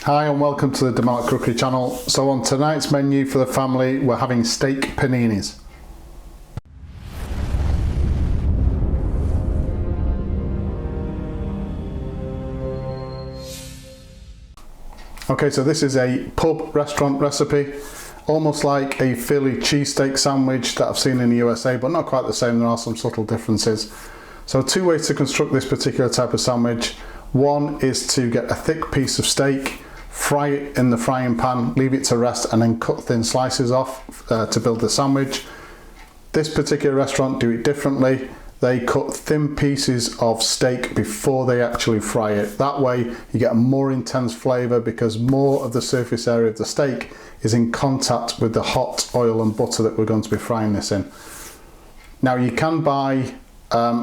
Hi and welcome to the Malat Cookery channel. So on tonight's menu for the family we're having steak paninis. Okay, so this is a pub restaurant recipe, almost like a Philly cheesesteak sandwich that I've seen in the USA, but not quite the same. There are some subtle differences. So two ways to construct this particular type of sandwich. One is to get a thick piece of steak, fry it in the frying pan, leave it to rest, and then cut thin slices off to build the sandwich. This particular restaurant do it differently. They cut thin pieces of steak before they actually fry it. That way you get a more intense flavour because more of the surface area of the steak is in contact with the hot oil and butter that we're going to be frying this in. Now you can buy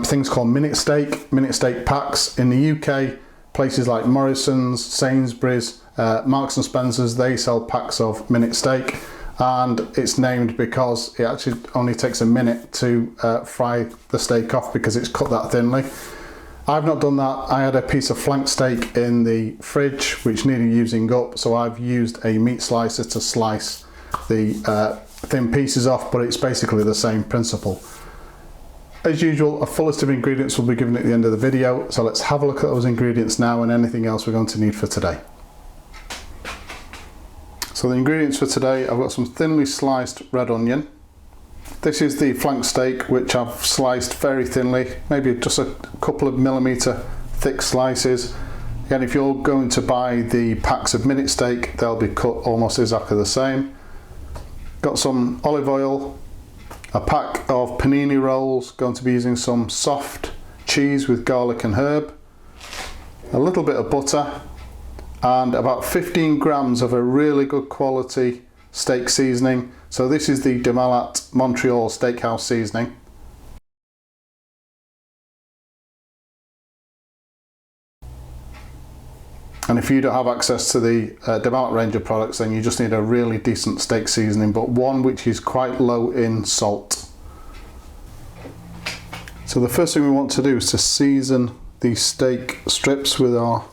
things called minute steak packs. In the UK, places like Morrison's, Sainsbury's, Marks and Spencer's, they sell packs of minute steak, and it's named because it actually only takes a minute to fry the steak off because it's cut that thinly. I've not done that. I had a piece of flank steak in the fridge which needed using up, so I've used a meat slicer to slice the thin pieces off, but it's basically the same principle. As usual, a full list of ingredients will be given at the end of the video, so let's have a look at those ingredients now and anything else we're going to need for today. So the ingredients for today, I've got some thinly sliced red onion. This is the flank steak, which I've sliced very thinly, maybe just a couple of millimetre thick slices. Again, if you're going to buy the packs of minute steak, they'll be cut almost exactly the same. Got some olive oil, a pack of panini rolls, going to be using some soft cheese with garlic and herb, a little bit of butter, and about 15 grams of a really good quality steak seasoning. So this is the Malat Montreal Steakhouse Seasoning. And if you don't have access to the Malat range of products, then you just need a really decent steak seasoning, but one which is quite low in salt. So the first thing we want to do is to season the steak strips with our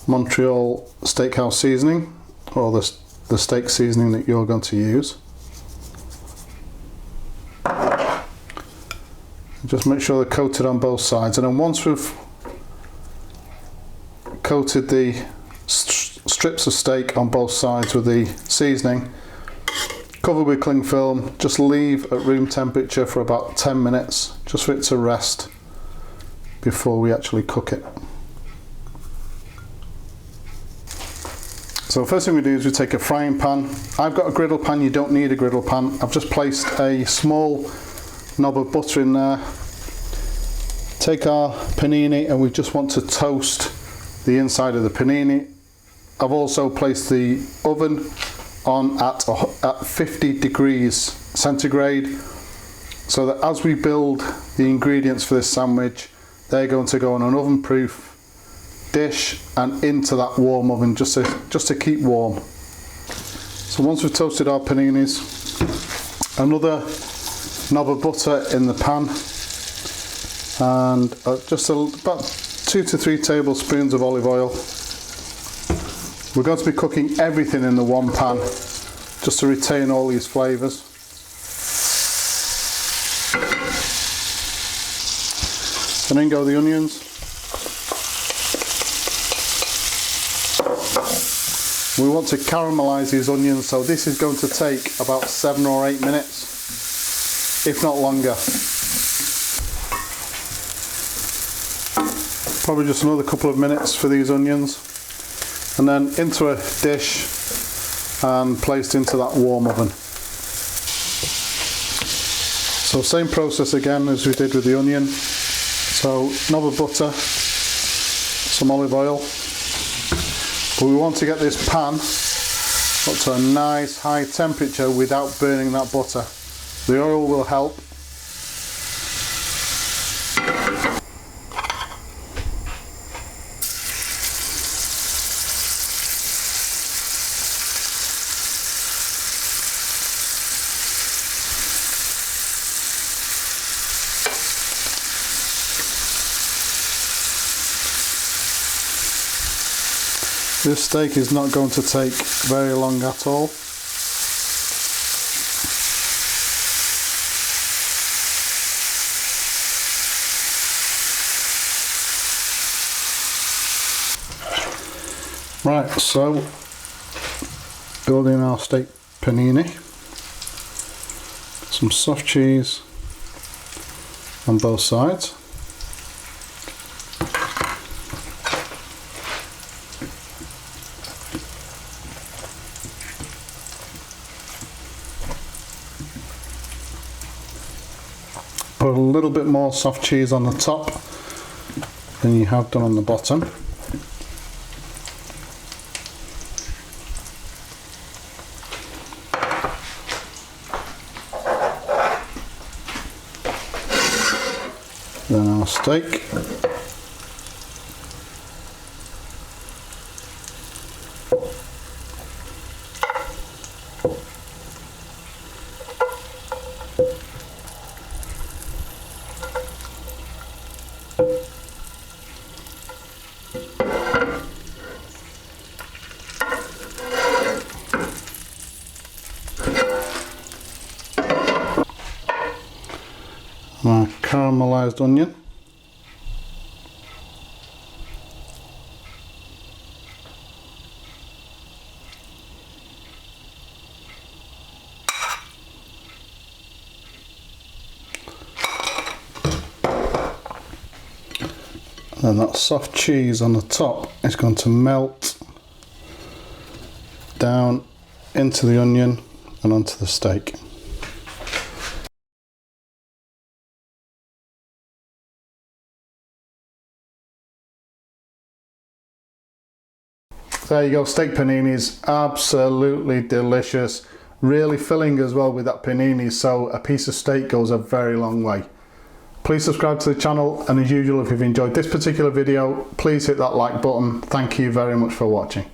Montreal Steakhouse Seasoning, or the steak seasoning that you're going to use. Just make sure they're coated on both sides, and then once we've coated the strips of steak on both sides with the seasoning, cover with cling film, just leave at room temperature for about 10 minutes just for it to rest before we actually cook it. So first thing we do is we take a frying pan. I've got a griddle pan, you don't need a griddle pan. I've just placed a small knob of butter in there. Take our panini and we just want to toast the inside of the panini. I've also placed the oven on at 50 degrees centigrade, so that as we build the ingredients for this sandwich, they're going to go on an oven proof dish and into that warm oven just to keep warm. So once we've toasted our paninis, another knob of butter in the pan, and just about 2 to 3 tablespoons of olive oil. We're going to be cooking everything in the one pan just to retain all these flavours. And then go the onions. We want to caramelise these onions, so this is going to take about 7 or 8 minutes, if not longer. Probably just another couple of minutes for these onions, and then into a dish and placed into that warm oven. So same process again as we did with the onion. So knob of butter, some olive oil. But we want to get this pan up to a nice high temperature without burning that butter. The oil will help. This steak is not going to take very long at all. Right, so building our steak panini. Some soft cheese on both sides. Put a little bit more soft cheese on the top than you have done on the bottom. Then our steak. My caramelised onion. And that soft cheese on the top is going to melt down into the onion and onto the steak. There you go, steak paninis, absolutely delicious, really filling as well with that panini, so a piece of steak goes a very long way. Please subscribe to the channel, and as usual, if you've enjoyed this particular video, please hit that like button. Thank you very much for watching.